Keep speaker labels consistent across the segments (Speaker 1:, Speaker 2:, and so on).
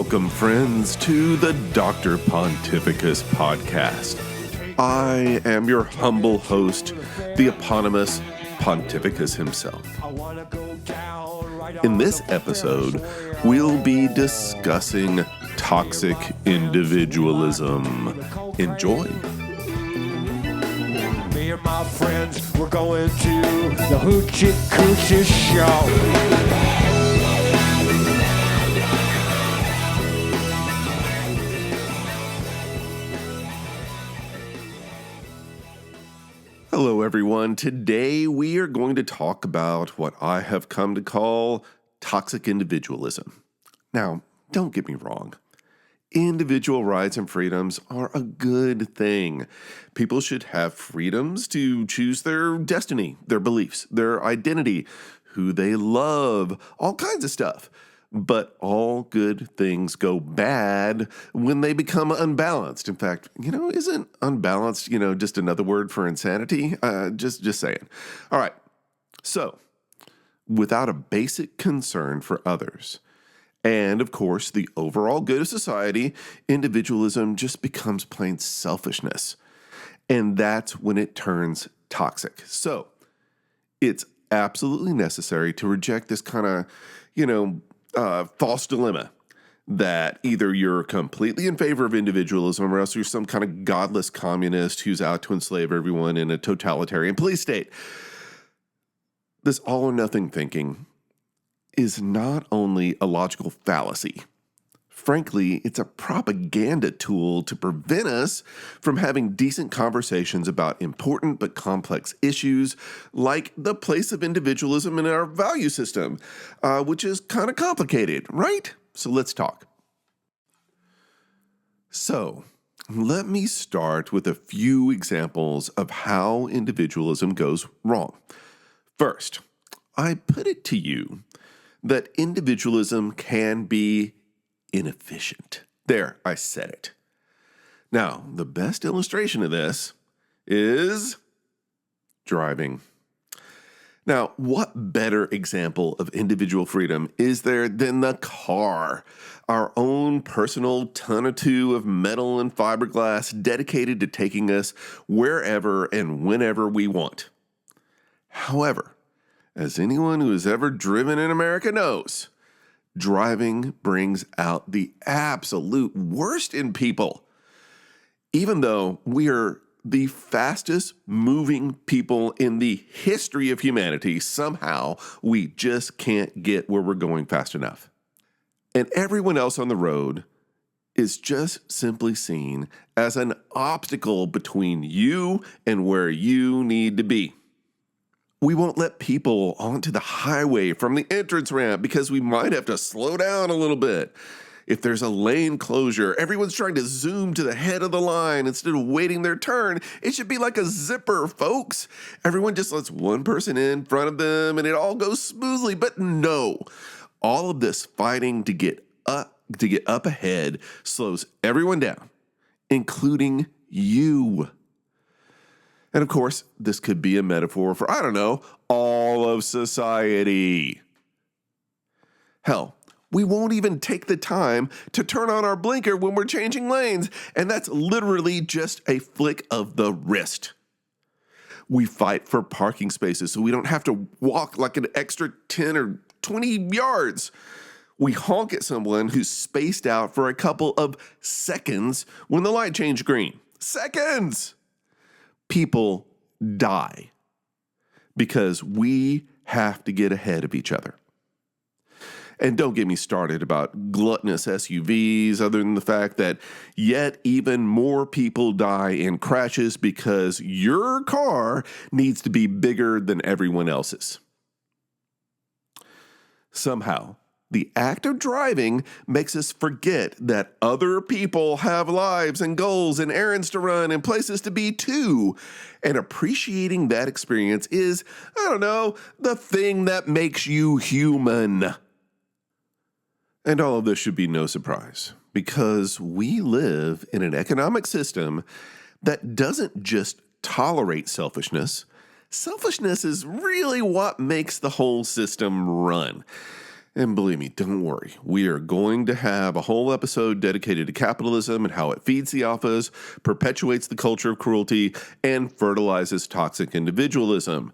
Speaker 1: Welcome, friends, to the Dr. Pontificus podcast. I am your humble host, the eponymous Pontificus himself. In this episode, we'll be discussing toxic individualism. Enjoy.
Speaker 2: Me and my friends, we're going to the Hoochie Coochie Show.
Speaker 1: Hello, everyone. Today we are going to talk about what I have come to call toxic individualism. Now, don't get me wrong. Individual rights and freedoms are a good thing. People should have freedoms to choose their destiny, their beliefs, their identity, who they love, all kinds of stuff. But all good things go bad when they become unbalanced. In fact, isn't unbalanced, just another word for insanity? Just saying. All right. So, without a basic concern for others, and of course, the overall good of society, individualism just becomes plain selfishness. And that's when it turns toxic. So, it's absolutely necessary to reject this kind of, false dilemma that either you're completely in favor of individualism or else you're some kind of godless communist who's out to enslave everyone in a totalitarian police state. This all or nothing thinking is not only a logical fallacy. Frankly, it's a propaganda tool to prevent us from having decent conversations about important but complex issues like the place of individualism in our value system, which is kind of complicated, right? So let's talk. So let me start with a few examples of how individualism goes wrong. First, I put it to you that individualism can be inefficient. There, I said it. Now, the best illustration of this is driving. Now, what better example of individual freedom is there than the car? Our own personal ton or two of metal and fiberglass dedicated to taking us wherever and whenever we want. However, as anyone who has ever driven in America knows, driving brings out the absolute worst in people. Even though we are the fastest moving people in the history of humanity, somehow we just can't get where we're going fast enough. And everyone else on the road is just simply seen as an obstacle between you and where you need to be. We won't let people onto the highway from the entrance ramp because we might have to slow down a little bit. If there's a lane closure, everyone's trying to zoom to the head of the line instead of waiting their turn. It should be like a zipper, folks. Everyone just lets one person in front of them and it all goes smoothly. But no, all of this fighting to get up ahead slows everyone down, including you. And of course, this could be a metaphor for, all of society. Hell, we won't even take the time to turn on our blinker when we're changing lanes, and that's literally just a flick of the wrist. We fight for parking spaces so we don't have to walk like an extra 10 or 20 yards. We honk at someone who's spaced out for a couple of seconds when the light changed green. Seconds! People die because we have to get ahead of each other. And don't get me started about gluttonous SUVs, other than the fact that yet even more people die in crashes because your car needs to be bigger than everyone else's. Somehow, the act of driving makes us forget that other people have lives and goals and errands to run and places to be too. And appreciating that experience is, the thing that makes you human. And all of this should be no surprise, because we live in an economic system that doesn't just tolerate selfishness. Selfishness is really what makes the whole system run. And believe me, don't worry. We are going to have a whole episode dedicated to capitalism and how it feeds the alphas, perpetuates the culture of cruelty, and fertilizes toxic individualism.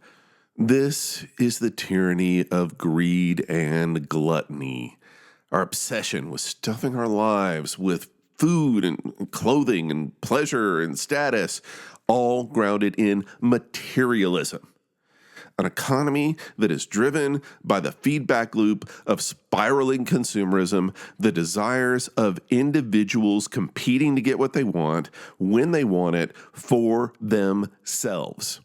Speaker 1: This is the tyranny of greed and gluttony. Our obsession with stuffing our lives with food and clothing and pleasure and status, all grounded in materialism. An economy that is driven by the feedback loop of spiraling consumerism, the desires of individuals competing to get what they want, when they want it, for themselves.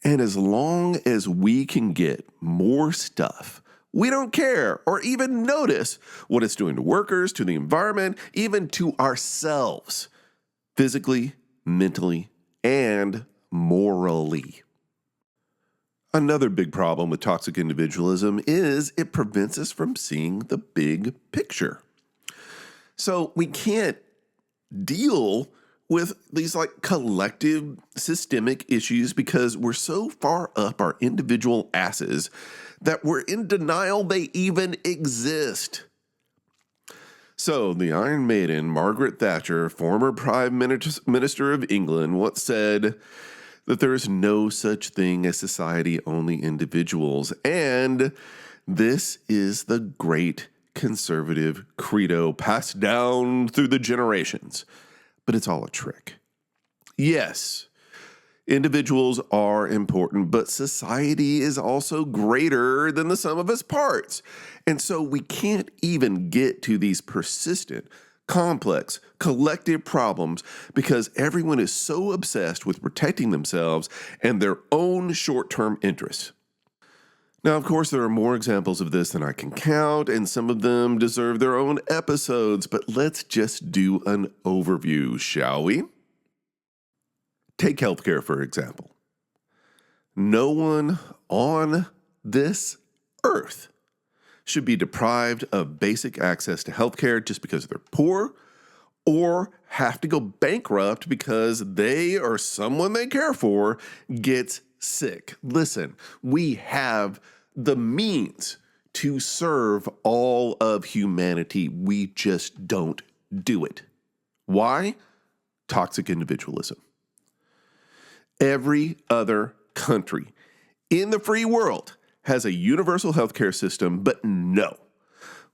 Speaker 1: And as long as we can get more stuff, we don't care or even notice what it's doing to workers, to the environment, even to ourselves, physically, mentally, and morally. Another big problem with toxic individualism is it prevents us from seeing the big picture. So we can't deal with these collective systemic issues because we're so far up our individual asses that we're in denial they even exist. So the Iron Maiden, Margaret Thatcher, former Prime Minister of England, once said that there is no such thing as society, only individuals. And this is the great conservative credo passed down through the generations. But it's all a trick. Yes, individuals are important, but society is also greater than the sum of its parts. And so we can't even get to these persistent, complex, collective problems because everyone is so obsessed with protecting themselves and their own short-term interests. Now, of course, there are more examples of this than I can count, and some of them deserve their own episodes, but let's just do an overview, shall we? Take healthcare, for example. No one on this earth should be deprived of basic access to healthcare just because they're poor or have to go bankrupt because they or someone they care for gets sick. Listen, we have the means to serve all of humanity. We just don't do it. Why? Toxic individualism. Every other country in the free world has a universal healthcare system, but no,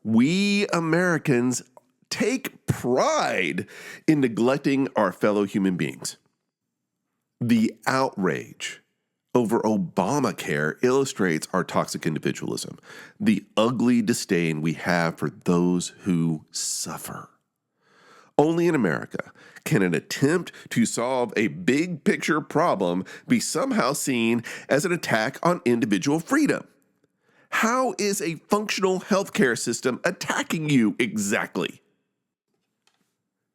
Speaker 1: we Americans take pride in neglecting our fellow human beings. The outrage over Obamacare illustrates our toxic individualism, the ugly disdain we have for those who suffer. Only in America can an attempt to solve a big picture problem be somehow seen as an attack on individual freedom. How is a functional healthcare system attacking you exactly?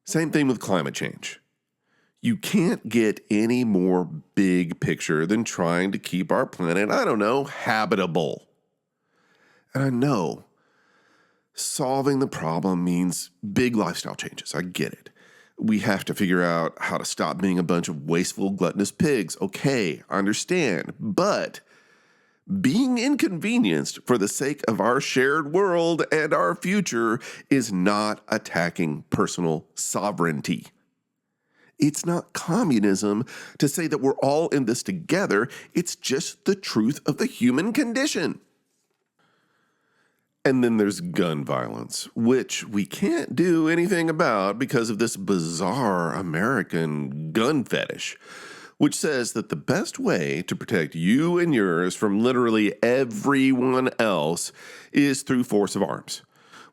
Speaker 1: Same thing with climate change. You can't get any more big picture than trying to keep our planet, habitable. And I know solving the problem means big lifestyle changes. I get it. We have to figure out how to stop being a bunch of wasteful, gluttonous pigs. Okay, I understand. But being inconvenienced for the sake of our shared world and our future is not attacking personal sovereignty. It's not communism to say that we're all in this together. It's just the truth of the human condition. And then there's gun violence, which we can't do anything about because of this bizarre American gun fetish, which says that the best way to protect you and yours from literally everyone else is through force of arms,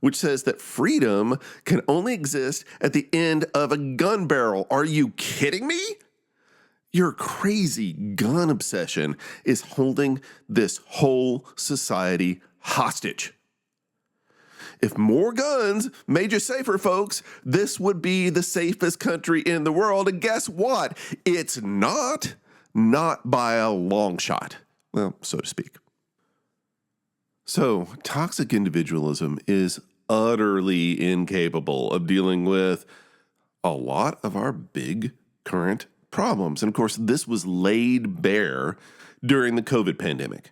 Speaker 1: which says that freedom can only exist at the end of a gun barrel. Are you kidding me? Your crazy gun obsession is holding this whole society hostage. If more guns made you safer, folks, this would be the safest country in the world. And guess what? It's not by a long shot. Well, so to speak. So, toxic individualism is utterly incapable of dealing with a lot of our big current problems. And of course, this was laid bare during the COVID pandemic.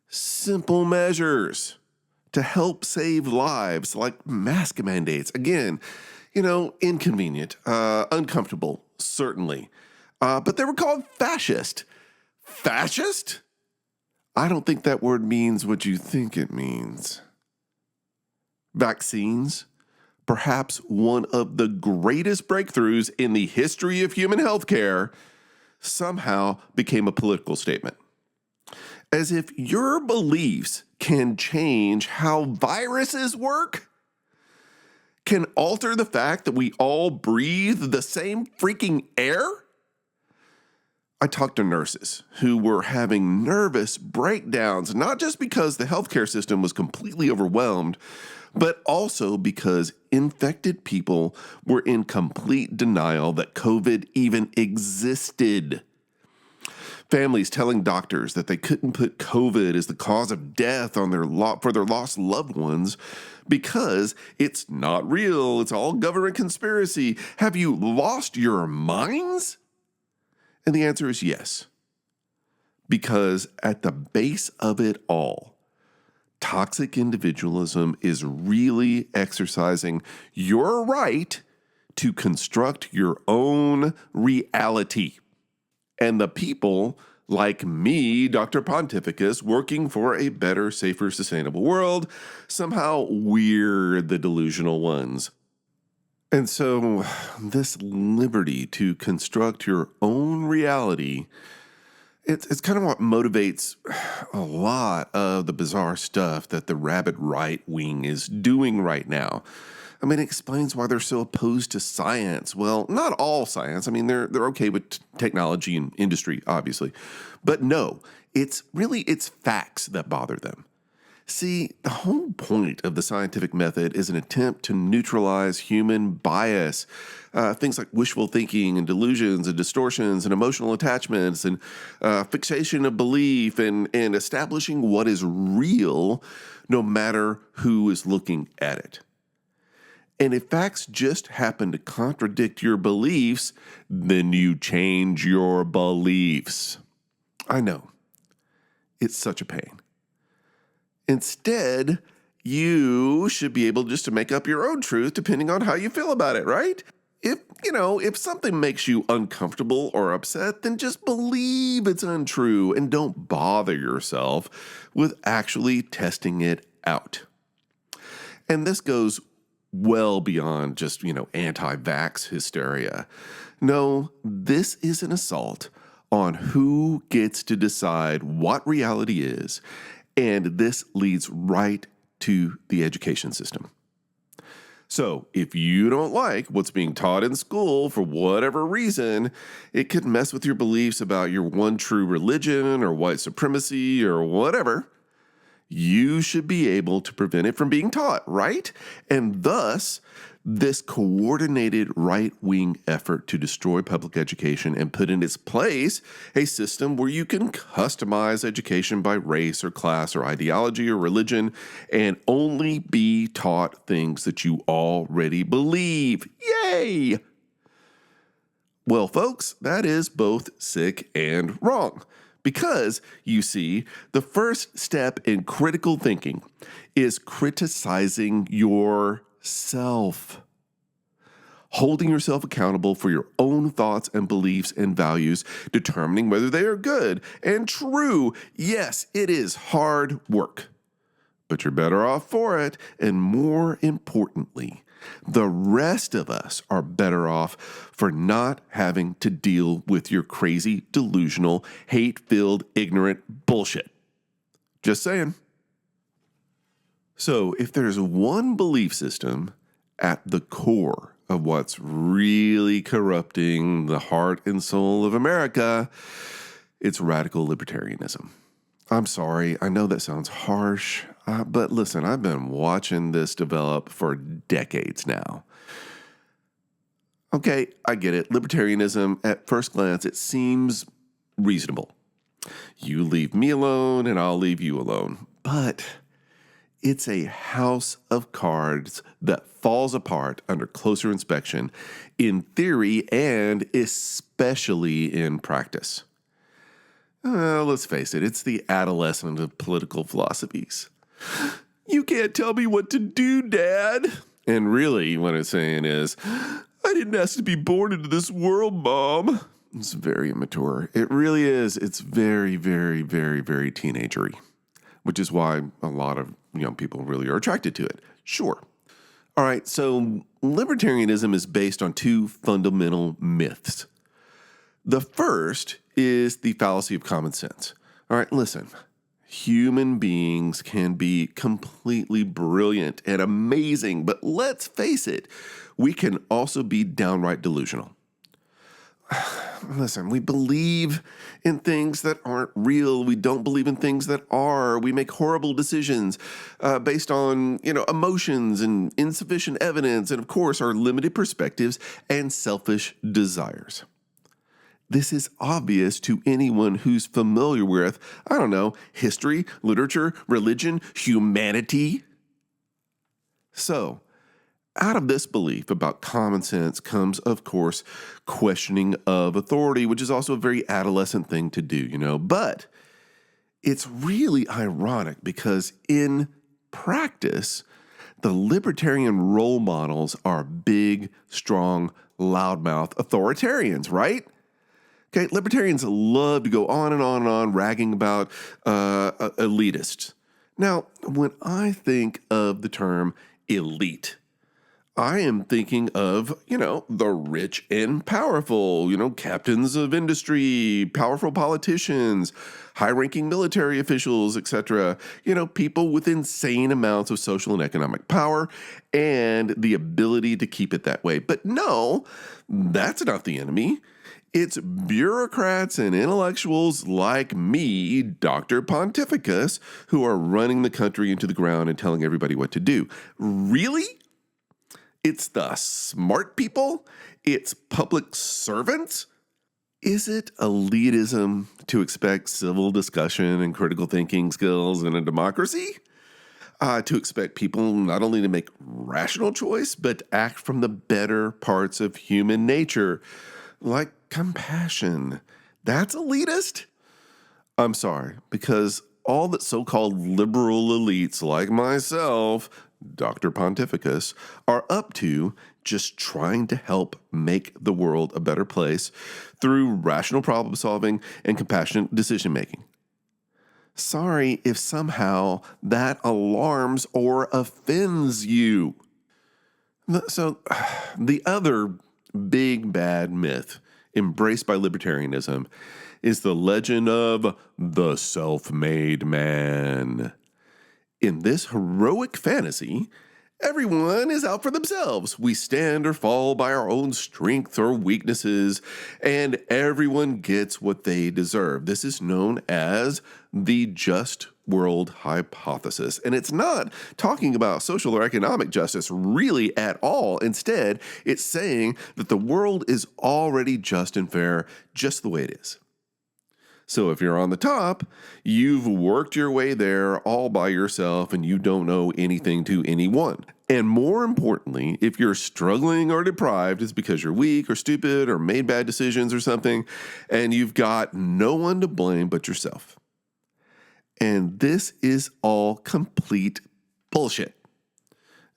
Speaker 1: Simple measures to help save lives, like mask mandates. Again, inconvenient, uncomfortable, certainly. But they were called fascist. Fascist? I don't think that word means what you think it means. Vaccines, perhaps one of the greatest breakthroughs in the history of human healthcare, somehow became a political statement. As if your beliefs can change how viruses work, can alter the fact that we all breathe the same freaking air. I talked to nurses who were having nervous breakdowns, not just because the healthcare system was completely overwhelmed, but also because infected people were in complete denial that COVID even existed. Families telling doctors that they couldn't put COVID as the cause of death on for their lost loved ones because it's not real, it's all government conspiracy. Have you lost your minds? And the answer is yes. Because at the base of it all, toxic individualism is really exercising your right to construct your own reality. And the people like me, Dr. Pontificus, working for a better, safer, sustainable world, somehow we're the delusional ones. And so this liberty to construct your own reality, it's kind of what motivates a lot of the bizarre stuff that the rabid right wing is doing right now. I mean, it explains why they're so opposed to science. Well, not all science. I mean, they're okay with technology and industry, obviously. But no, it's facts that bother them. See, the whole point of the scientific method is an attempt to neutralize human bias, things like wishful thinking and delusions and distortions and emotional attachments and fixation of belief and establishing what is real no matter who is looking at it. And if facts just happen to contradict your beliefs, then you change your beliefs. I know. It's such a pain. Instead, you should be able just to make up your own truth depending on how you feel about it, right? If something makes you uncomfortable or upset, then just believe it's untrue and don't bother yourself with actually testing it out. And this goes well beyond just, anti-vax hysteria. No, this is an assault on who gets to decide what reality is, and this leads right to the education system. So if you don't like what's being taught in school for whatever reason, it could mess with your beliefs about your one true religion or white supremacy or whatever. You should be able to prevent it from being taught, right? And thus, this coordinated right-wing effort to destroy public education and put in its place a system where you can customize education by race or class or ideology or religion and only be taught things that you already believe. Yay! Well, folks, that is both sick and wrong. Because, you see, the first step in critical thinking is criticizing yourself. Holding yourself accountable for your own thoughts and beliefs and values, determining whether they are good and true. Yes, it is hard work, but you're better off for it. And more importantly, the rest of us are better off for not having to deal with your crazy, delusional, hate-filled, ignorant bullshit. Just saying. So, if there's one belief system at the core of what's really corrupting the heart and soul of America, it's radical libertarianism. I'm sorry, I know that sounds harsh, but listen, I've been watching this develop for decades now. Okay, I get it. Libertarianism, at first glance, it seems reasonable. You leave me alone and I'll leave you alone. But it's a house of cards that falls apart under closer inspection in theory and especially in practice. Let's face it, it's the adolescent of political philosophies. You can't tell me what to do, Dad. And really, what it's saying is, I didn't ask to be born into this world, Mom. It's very immature. It really is. It's very, very, very, very teenagery, which is why a lot of young people really are attracted to it. Sure. All right, so libertarianism is based on two fundamental myths. The first is the fallacy of common sense. All right, listen. Human beings can be completely brilliant and amazing, but let's face it, we can also be downright delusional. Listen, we believe in things that aren't real. We don't believe in things that are. We make horrible decisions based on, emotions and insufficient evidence, and of course, our limited perspectives and selfish desires. This is obvious to anyone who's familiar with, history, literature, religion, humanity. So, out of this belief about common sense comes, of course, questioning of authority, which is also a very adolescent thing to do, But it's really ironic because in practice, the libertarian role models are big, strong, loudmouth authoritarians, right? Okay, libertarians love to go on and on and on ragging about elitists. Now, when I think of the term elite, I am thinking of, the rich and powerful, captains of industry, powerful politicians, high-ranking military officials, etc. People with insane amounts of social and economic power and the ability to keep it that way. But no, that's not the enemy. It's bureaucrats and intellectuals like me, Dr. Pontificus, who are running the country into the ground and telling everybody what to do. Really? It's the smart people? It's public servants? Is it elitism to expect civil discussion and critical thinking skills in a democracy? To expect people not only to make rational choice, but act from the better parts of human nature, like compassion. That's elitist? I'm sorry, because all that so-called liberal elites like myself, Dr. Pontificus, are up to just trying to help make the world a better place through rational problem solving and compassionate decision making. Sorry if somehow that alarms or offends you. So, the other big bad myth embraced by libertarianism is the legend of the self-made man. In this heroic fantasy, everyone is out for themselves. We stand or fall by our own strength or weaknesses, and everyone gets what they deserve. This is known as the just world hypothesis. And it's not talking about social or economic justice really at all. Instead, it's saying that the world is already just and fair, just the way it is. So if you're on the top, you've worked your way there all by yourself and you don't owe anything to anyone. And more importantly, if you're struggling or deprived, it's because you're weak or stupid or made bad decisions or something, and you've got no one to blame but yourself. And this is all complete bullshit.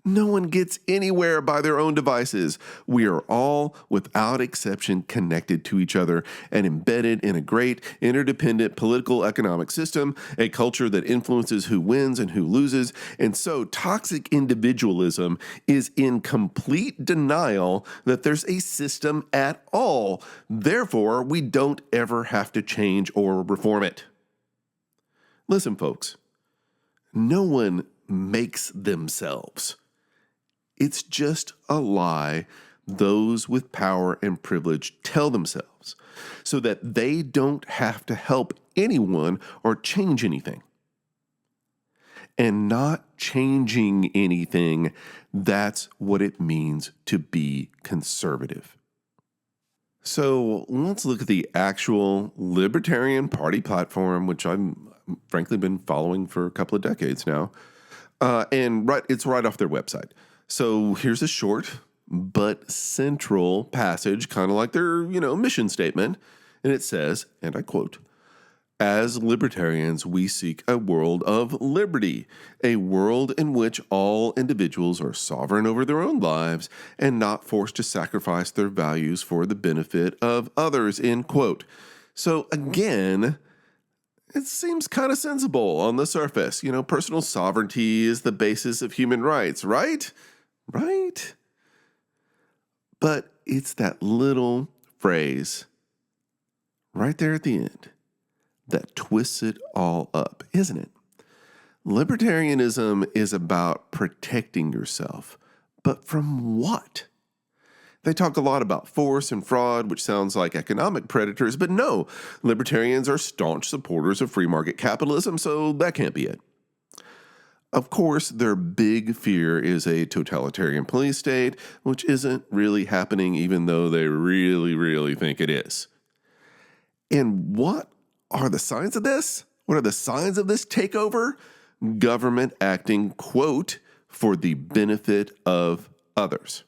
Speaker 1: No one gets anywhere by their own devices. We are all, without exception, connected to each other and embedded in a great interdependent political economic system, a culture that influences who wins and who loses. And so toxic individualism is in complete denial that there's a system at all. Therefore, we don't ever have to change or reform it. Listen, folks, no one makes themselves. It's just a lie those with power and privilege tell themselves so that they don't have to help anyone or change anything. And not changing anything, that's what it means to be conservative. So let's look at the actual Libertarian Party platform, which I've frankly been following for a couple of decades now. It's right off their website. So here's a short but central passage, kind of like their, mission statement. And it says, and I quote, As libertarians, we seek a world of liberty, a world in which all individuals are sovereign over their own lives and not forced to sacrifice their values for the benefit of others, end quote. So again, it seems kind of sensible on the surface. Personal sovereignty is the basis of human rights, right? Right? But it's that little phrase right there at the end that twists it all up, isn't it? Libertarianism is about protecting yourself, but from what? They talk a lot about force and fraud, which sounds like economic predators, but no, libertarians are staunch supporters of free market capitalism, so that can't be it. Of course, their big fear is a totalitarian police state, which isn't really happening even though they really, really think it is. And what are the signs of this? What are the signs of this takeover? Government acting, quote, for the benefit of others.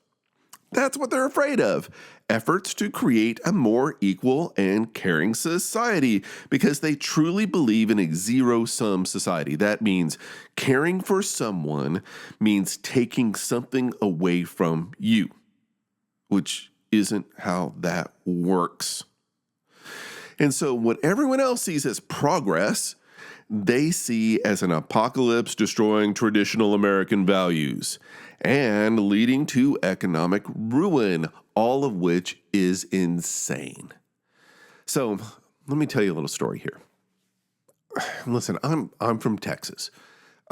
Speaker 1: That's what they're afraid of. Efforts to create a more equal and caring society because they truly believe in a zero-sum society. That means caring for someone means taking something away from you, which isn't how that works. And so what everyone else sees as progress, they see as an apocalypse destroying traditional American values and leading to economic ruin, all of which is insane. So let me tell you a little story here. Listen, I'm from Texas,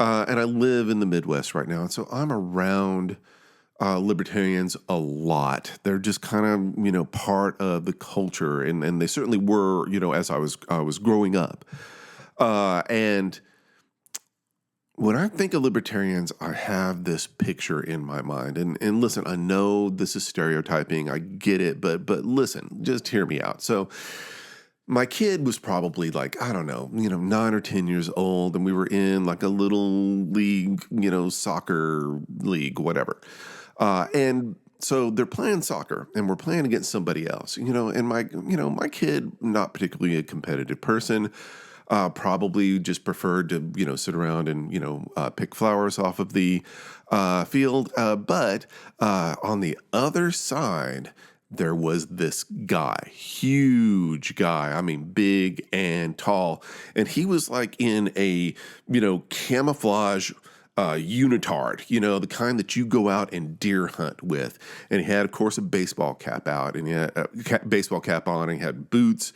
Speaker 1: and I live in the Midwest right now, and so I'm around libertarians a lot. They're just kind of, part of the culture, and they certainly were, as I was growing up. And when I think of libertarians, I have this picture in my mind. And listen, I know this is stereotyping. I get it, but listen, just hear me out. So my kid was probably like, I don't know, 9 or 10 years old, and we were in like a little league, soccer league, whatever. And so they're playing soccer and we're playing against somebody else, and my kid, not particularly a competitive person, probably just preferred to, sit around and, pick flowers off of the field. But on the other side, there was this guy, huge guy. I mean, big and tall. And he was like in a, camouflage unitard, the kind that you go out and deer hunt with. And he had, of course, a baseball cap out, and he had a baseball cap on, and he had boots.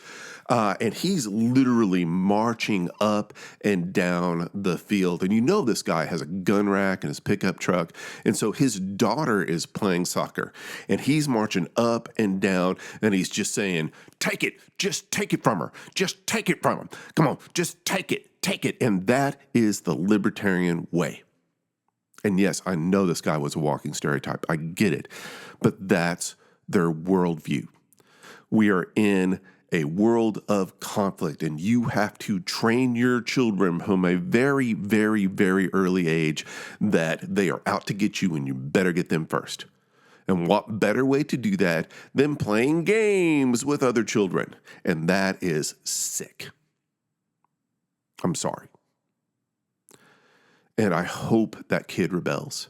Speaker 1: And he's literally marching up and down the field. And this guy has a gun rack and his pickup truck. And so his daughter is playing soccer, and he's marching up and down, and he's just saying, take it, just take it from her. Just take it from him. Come on, just take it. And that is the libertarian way. And yes, I know this guy was a walking stereotype. I get it. But that's their worldview. We are in a world of conflict, and you have to train your children from a very, very, very early age that they are out to get you, and you better get them first. And what better way to do that than playing games with other children? And that is sick. I'm sorry. And I hope that kid rebels,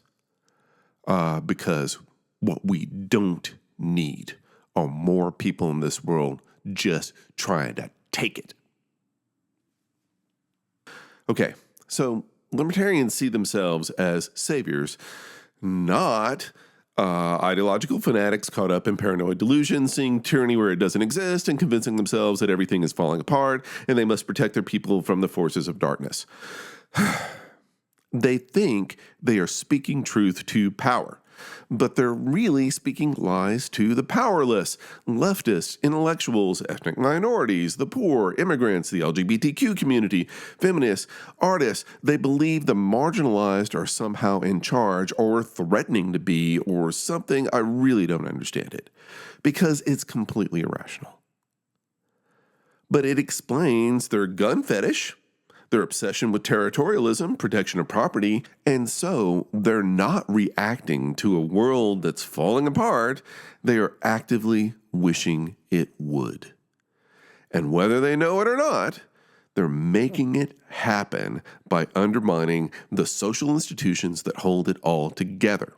Speaker 1: because what we don't need are more people in this world just trying to take it. Okay, so libertarians see themselves as saviors, not ideological fanatics caught up in paranoid delusions, seeing tyranny where it doesn't exist and convincing themselves that everything is falling apart and they must protect their people from the forces of darkness. They think they are speaking truth to power, but they're really speaking lies to the powerless, leftists, intellectuals, ethnic minorities, the poor, immigrants, the LGBTQ community, feminists, artists. They believe the marginalized are somehow in charge or threatening to be or something. I really don't understand it because it's completely irrational. But it explains their gun fetish, their obsession with territorialism, protection of property, and so they're not reacting to a world that's falling apart. They are actively wishing it would. And whether they know it or not, They're making it happen by undermining the social institutions that hold it all together.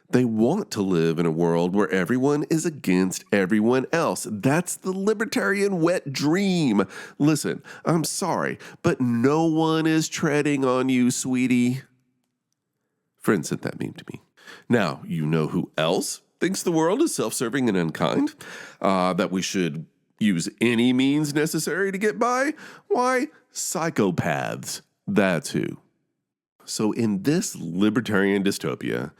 Speaker 1: They want to live in a world where everyone is against everyone else. That's the libertarian wet dream. Listen, I'm sorry, but no one is treading on you, sweetie. Friend sent that meme to me. Now, you know who else thinks the world is self-serving and unkind? That we should use any means necessary to get by? Why, psychopaths. That's who. So in this libertarian dystopia,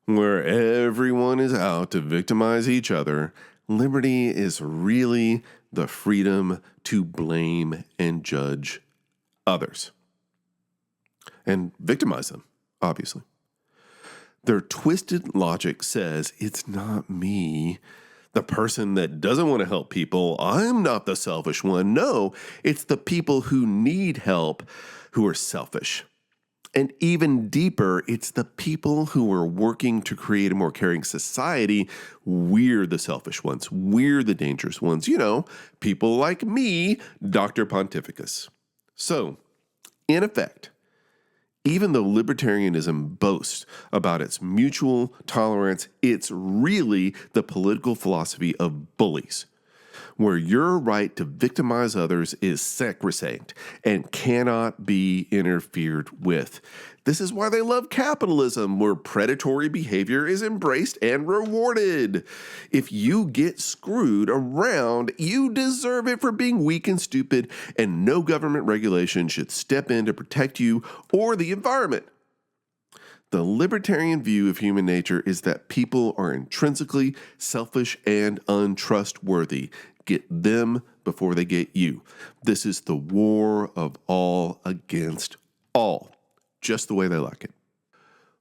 Speaker 1: where everyone is out to victimize each other, liberty is really the freedom to blame and judge others. And victimize them, obviously. Their twisted logic says, it's not me, the person that doesn't want to help people. I'm not the selfish one. No, it's the people who need help who are selfish. And even deeper, it's the people who are working to create a more caring society. We're the selfish ones. We're the dangerous ones. You know, people like me, Dr. Pontificus. So, in effect, even though libertarianism boasts about its mutual tolerance, it's really the political philosophy of bullies, where your right to victimize others is sacrosanct and cannot be interfered with. This is why they love capitalism, where predatory behavior is embraced and rewarded. If you get screwed around, you deserve it for being weak and stupid, and no government regulation should step in to protect you or the environment. The libertarian view of human nature is that people are intrinsically selfish and untrustworthy. Get them before they get you. This is the war of all against all, just the way they like it.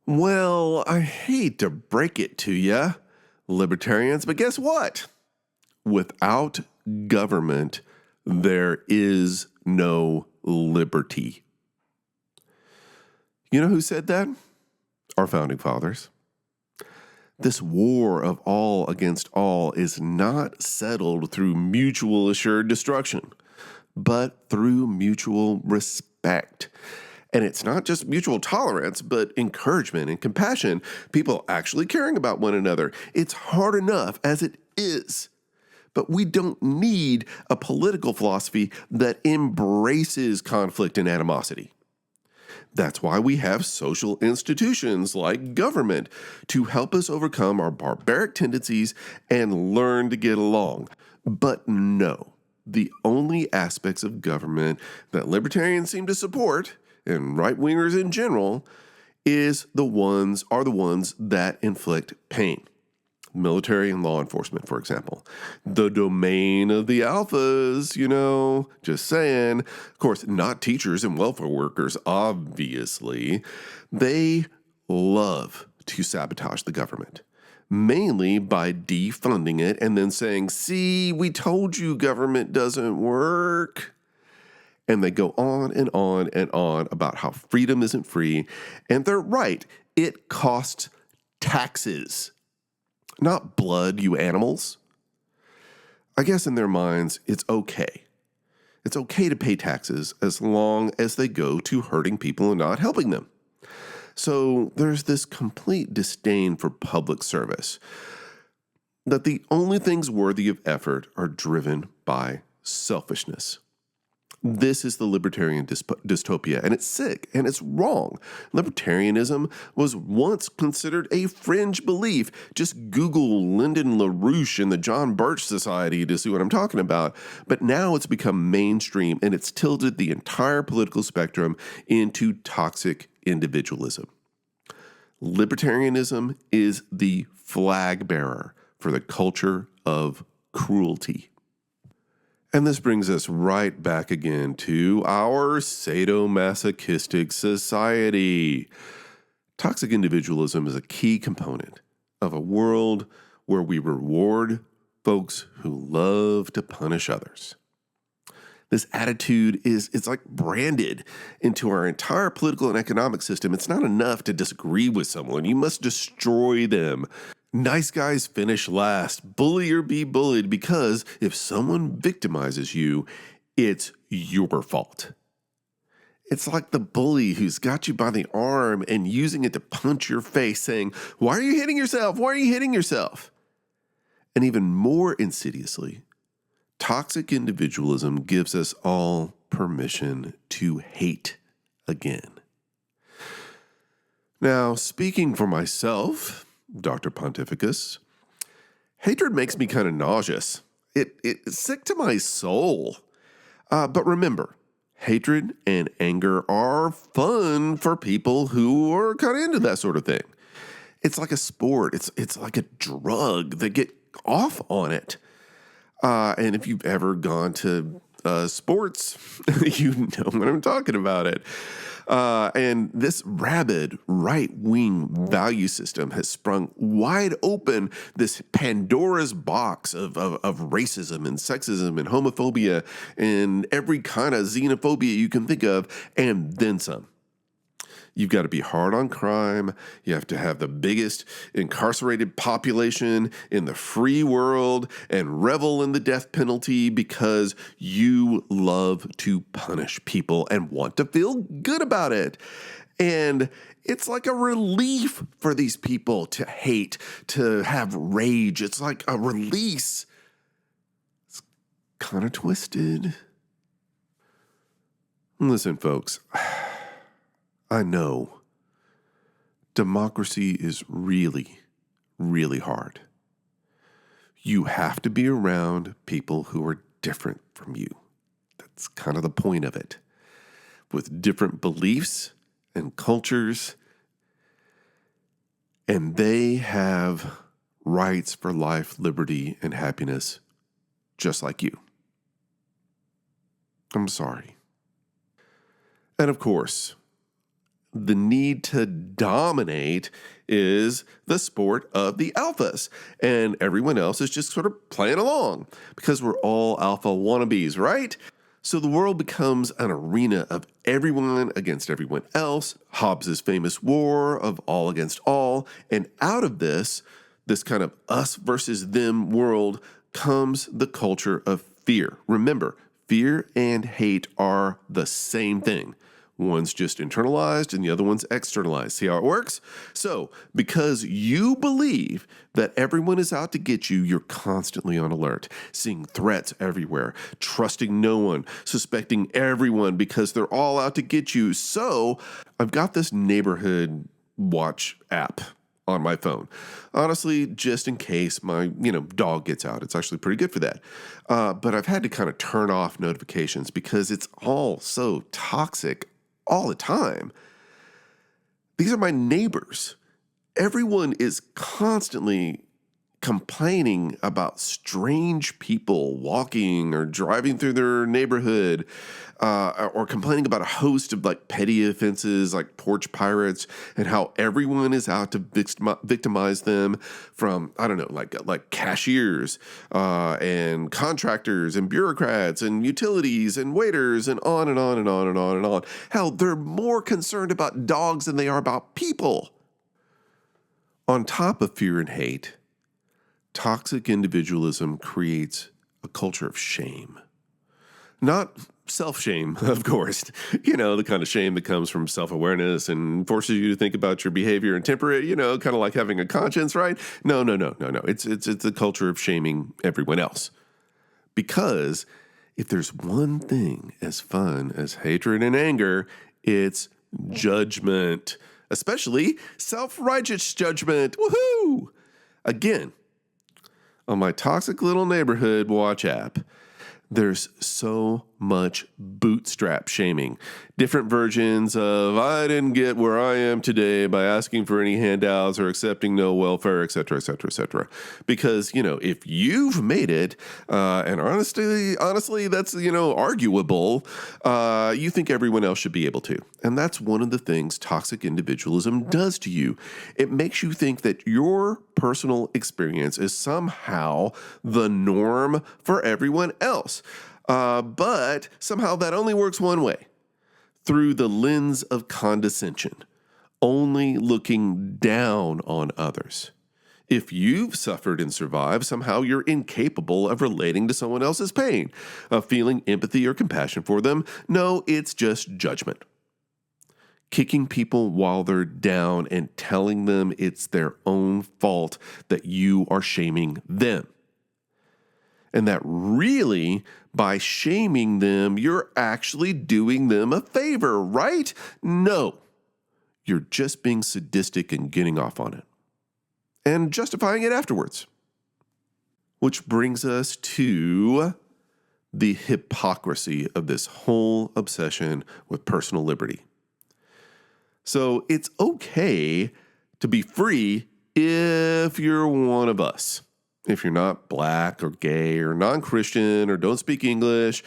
Speaker 1: Well, I hate to break it to you, libertarians, but guess what? Without government, there is no liberty. You know who said that? Our founding fathers. This war of all against all is not settled through mutual assured destruction, but through mutual respect. And it's not just mutual tolerance, but encouragement and compassion, people actually caring about one another. It's hard enough as it is. But we don't need a political philosophy that embraces conflict and animosity. That's why we have social institutions like government to help us overcome our barbaric tendencies and learn to get along. But no, the only aspects of government that libertarians seem to support, and right-wingers in general, are the ones that inflict pain. Military and law enforcement, for example. The domain of the alphas, just saying. Of course, not teachers and welfare workers, obviously. They love to sabotage the government, mainly by defunding it and then saying, see, we told you government doesn't work. And they go on and on and on about how freedom isn't free. And they're right. It costs taxes. Not blood, you animals. I guess in their minds, it's okay. It's okay to pay taxes as long as they go to hurting people and not helping them. So there's this complete disdain for public service, that the only things worthy of effort are driven by selfishness. This is the libertarian dystopia, and it's sick, and it's wrong. Libertarianism was once considered a fringe belief. Just Google Lyndon LaRouche and the John Birch Society to see what I'm talking about. But now it's become mainstream, and it's tilted the entire political spectrum into toxic individualism. Libertarianism is the flag bearer for the culture of cruelty. And this brings us right back again to our sadomasochistic society. Toxic individualism is a key component of a world where we reward folks who love to punish others. This attitude it's like branded into our entire political and economic system. It's not enough to disagree with someone. You must destroy them. Nice guys finish last. Bully or be bullied, because if someone victimizes you, it's your fault. It's like the bully who's got you by the arm and using it to punch your face, saying, "Why are you hitting yourself? Why are you hitting yourself?" And even more insidiously, toxic individualism gives us all permission to hate again. Now, speaking for myself, Dr. Pontificus, hatred makes me kind of nauseous. It's sick to my soul. But remember, hatred and anger are fun for people who are kind of into that sort of thing. It's like a sport. It's like a drug. They get off on it. And if you've ever gone to sports, you know what I'm talking about it. And this rabid right-wing value system has sprung wide open this Pandora's box of racism and sexism and homophobia and every kind of xenophobia you can think of, and then some. You've got to be hard on crime. You have to have the biggest incarcerated population in the free world and revel in the death penalty because you love to punish people and want to feel good about it. And it's like a relief for these people to hate, to have rage. It's like a release. It's kind of twisted. Listen, folks. I know democracy is really, really hard. You have to be around people who are different from you. That's kind of the point of it. With different beliefs and cultures, and they have rights for life, liberty, and happiness just like you. I'm sorry. And of course, the need to dominate is the sport of the alphas, and everyone else is just sort of playing along because we're all alpha wannabes, right? So the world becomes an arena of everyone against everyone else, Hobbes's famous war of all against all, and out of this kind of us versus them world comes the culture of fear. Remember, fear and hate are the same thing. One's just internalized and the other one's externalized. See how it works? So, because you believe that everyone is out to get you, you're constantly on alert, seeing threats everywhere, trusting no one, suspecting everyone because they're all out to get you. So, I've got this neighborhood watch app on my phone. Honestly, just in case my, dog gets out. It's actually pretty good for that. But I've had to kind of turn off notifications because it's all so toxic all the time. These are my neighbors. Everyone is constantly complaining about strange people walking or driving through their neighborhood, or complaining about a host of like petty offenses like porch pirates and how everyone is out to victimize them from, I don't know, like cashiers and contractors and bureaucrats and utilities and waiters and on and on and on and on and on. Hell, they're more concerned about dogs than they are about people. On top of fear and hate, toxic individualism creates a culture of shame. Not self-shame, of course. The kind of shame that comes from self-awareness and forces you to think about your behavior and temper it, kind of like having a conscience, right? No. It's a culture of shaming everyone else. Because if there's one thing as fun as hatred and anger, it's judgment, especially self-righteous judgment. Woohoo! Again, on my toxic little neighborhood watch app, there's so much bootstrap shaming. Different versions of, I didn't get where I am today by asking for any handouts or accepting no welfare, et cetera, et cetera, et cetera. Because, if you've made it, and honestly, that's, arguable, you think everyone else should be able to. And that's one of the things toxic individualism does to you. It makes you think that your personal experience is somehow the norm for everyone else. But somehow that only works one way, through the lens of condescension, only looking down on others. If you've suffered and survived, somehow you're incapable of relating to someone else's pain, of feeling empathy or compassion for them. No, it's just judgment. Kicking people while they're down and telling them it's their own fault that you are shaming them. And that really, by shaming them, you're actually doing them a favor, right? No, you're just being sadistic and getting off on it. And justifying it afterwards. Which brings us to the hypocrisy of this whole obsession with personal liberty. So it's okay to be free if you're one of us. If you're not black or gay or non-Christian or don't speak English,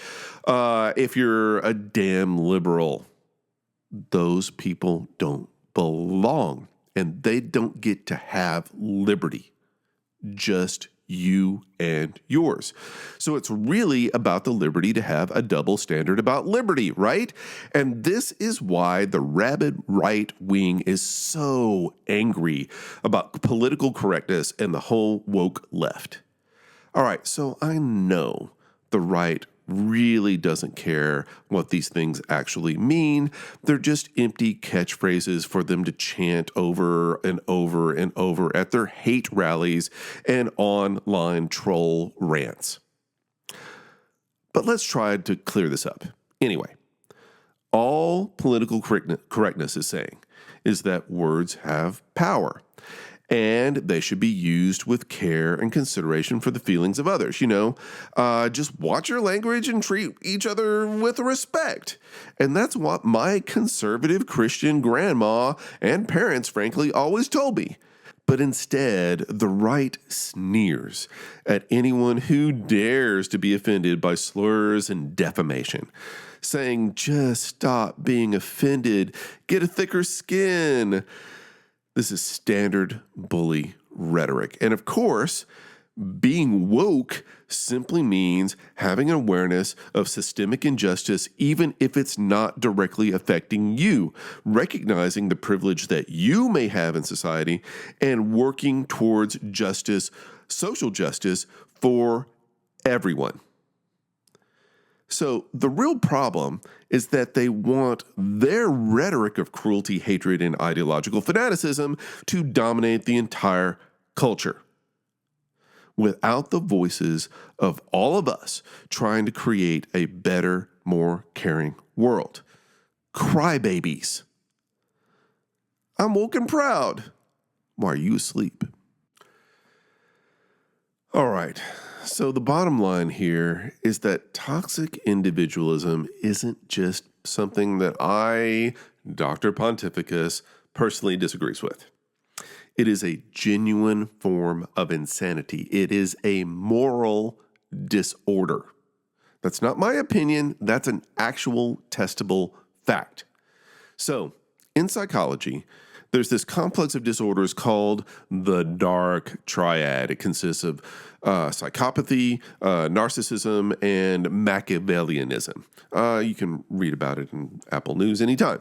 Speaker 1: if you're a damn liberal, those people don't belong and they don't get to have liberty. Just you and yours. So it's really about the liberty to have a double standard about liberty, right? And this is why the rabid right wing is so angry about political correctness and the whole woke left. All right, so I know the right really doesn't care what these things actually mean. They're just empty catchphrases for them to chant over and over and over at their hate rallies and online troll rants. But let's try to clear this up. Anyway, all political correctness is saying is that words have power. And they should be used with care and consideration for the feelings of others. Just watch your language and treat each other with respect. And that's what my conservative Christian grandma and parents, frankly, always told me. But instead, the right sneers at anyone who dares to be offended by slurs and defamation, saying, just stop being offended, get a thicker skin. This is standard bully rhetoric. And of course, being woke simply means having an awareness of systemic injustice, even if it's not directly affecting you, recognizing the privilege that you may have in society and working towards justice, social justice for everyone. So the real problem is that they want their rhetoric of cruelty, hatred, and ideological fanaticism to dominate the entire culture, without the voices of all of us trying to create a better, more caring world. Crybabies. I'm woke and proud. Why are you asleep? All right. So the bottom line here is that toxic individualism isn't just something that I, Dr. Pontificus, personally disagrees with. It is a genuine form of insanity. It is a moral disorder. That's not my opinion. That's an actual testable fact. So in psychology, there's this complex of disorders called the dark triad. It consists of psychopathy, narcissism, and Machiavellianism. You can read about it in Apple News anytime.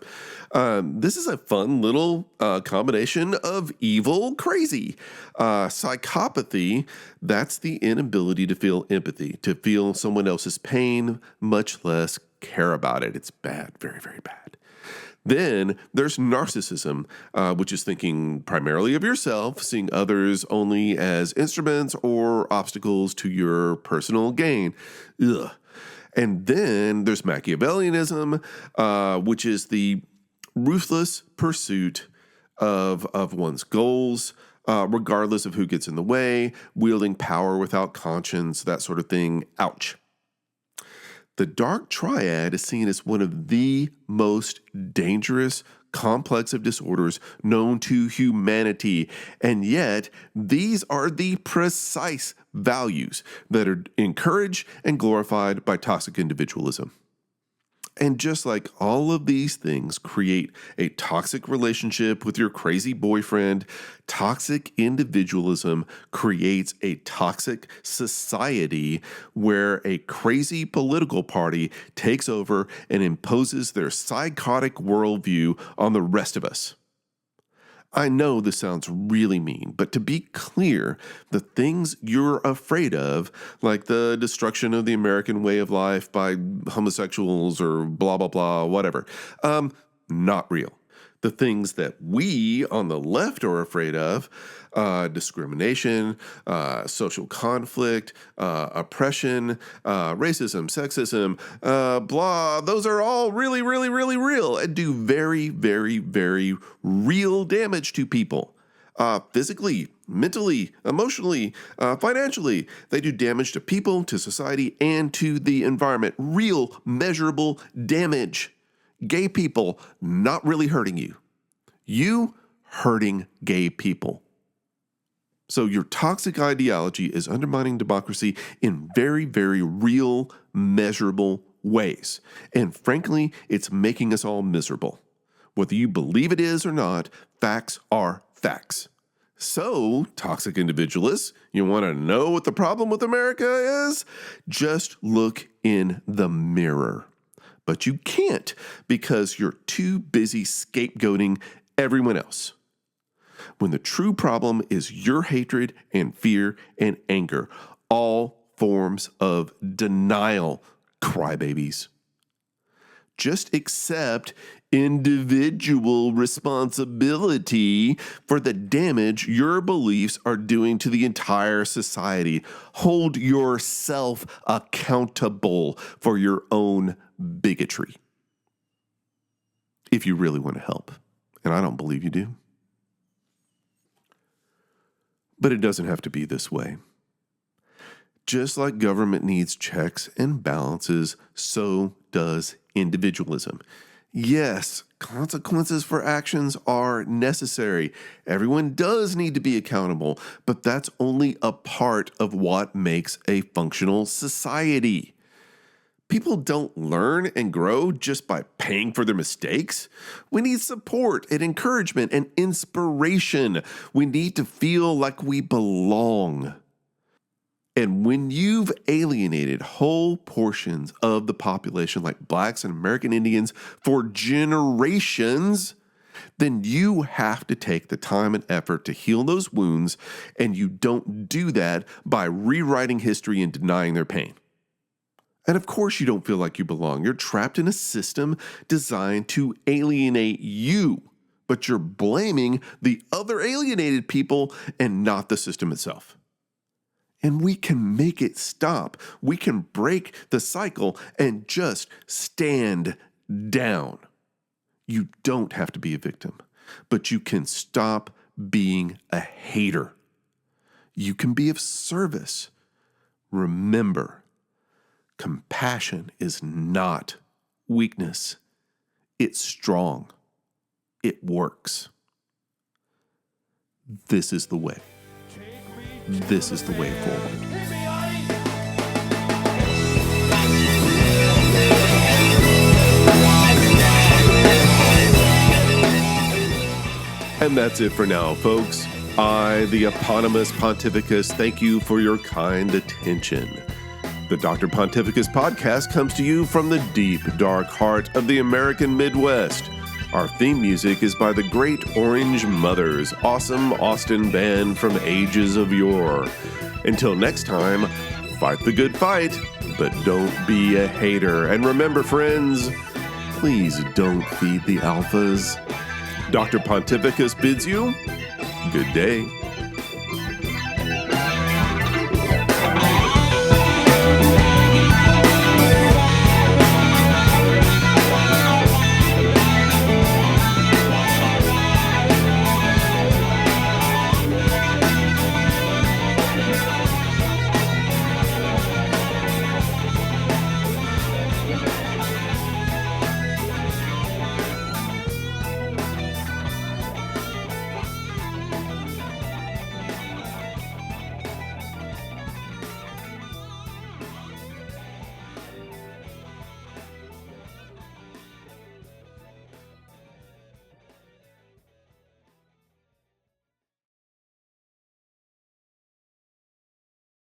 Speaker 1: This is a fun little combination of evil crazy. Psychopathy, that's the inability to feel empathy, to feel someone else's pain, much less care about it. It's bad, very, very bad. Then there's narcissism, which is thinking primarily of yourself, seeing others only as instruments or obstacles to your personal gain. Ugh. And then there's Machiavellianism, which is the ruthless pursuit of one's goals, regardless of who gets in the way, wielding power without conscience, that sort of thing. Ouch. The dark triad is seen as one of the most dangerous complex of disorders known to humanity. And yet, these are the precise values that are encouraged and glorified by toxic individualism. And just like all of these things create a toxic relationship with your crazy boyfriend, toxic individualism creates a toxic society where a crazy political party takes over and imposes their psychotic worldview on the rest of us. I know this sounds really mean, but to be clear, the things you're afraid of, like the destruction of the American way of life by homosexuals or blah, blah, blah, whatever, not real. The things that we on the left are afraid of, discrimination, social conflict, oppression, racism, sexism, blah, those are all really, really, really real and do very, very, very real damage to people. Physically, mentally, emotionally, financially. They do damage to people, to society, and to the environment. Real, measurable damage. Gay people not really hurting you. You hurting gay people. So your toxic ideology is undermining democracy in very, very real, measurable ways. And frankly, it's making us all miserable. Whether you believe it is or not, facts are facts. So, toxic individualists, you want to know what the problem with America is? Just look in the mirror. But you can't because you're too busy scapegoating everyone else. When the true problem is your hatred and fear and anger, all forms of denial, crybabies. Just accept individual responsibility for the damage your beliefs are doing to the entire society. Hold yourself accountable for your own bigotry. If you really want to help. And I don't believe you do. But it doesn't have to be this way. Just like government needs checks and balances, so does individualism. Yes, consequences for actions are necessary. Everyone does need to be accountable, but that's only a part of what makes a functional society. People don't learn and grow just by paying for their mistakes. We need support and encouragement and inspiration. We need to feel like we belong. And when you've alienated whole portions of the population, like blacks and American Indians, for generations, then you have to take the time and effort to heal those wounds, and you don't do that by rewriting history and denying their pain. And of course you don't feel like you belong. You're trapped in a system designed to alienate you, but you're blaming the other alienated people and not the system itself. And we can make it stop. We can break the cycle and just stand down. You don't have to be a victim, but you can stop being a hater. You can be of service. Remember, compassion is not weakness. It's strong. It works. This is the way. This is the way forward. And that's it for now, folks. I, the eponymous Pontificus, thank you for your kind attention. The Dr. Pontificus podcast comes to you from the deep, dark heart of the American Midwest. Our theme music is by the Great Orange Mothers, awesome Austin band from ages of yore. Until next time, fight the good fight, but don't be a hater. And remember, friends, please don't feed the alphas. Dr. Pontificus bids you good day.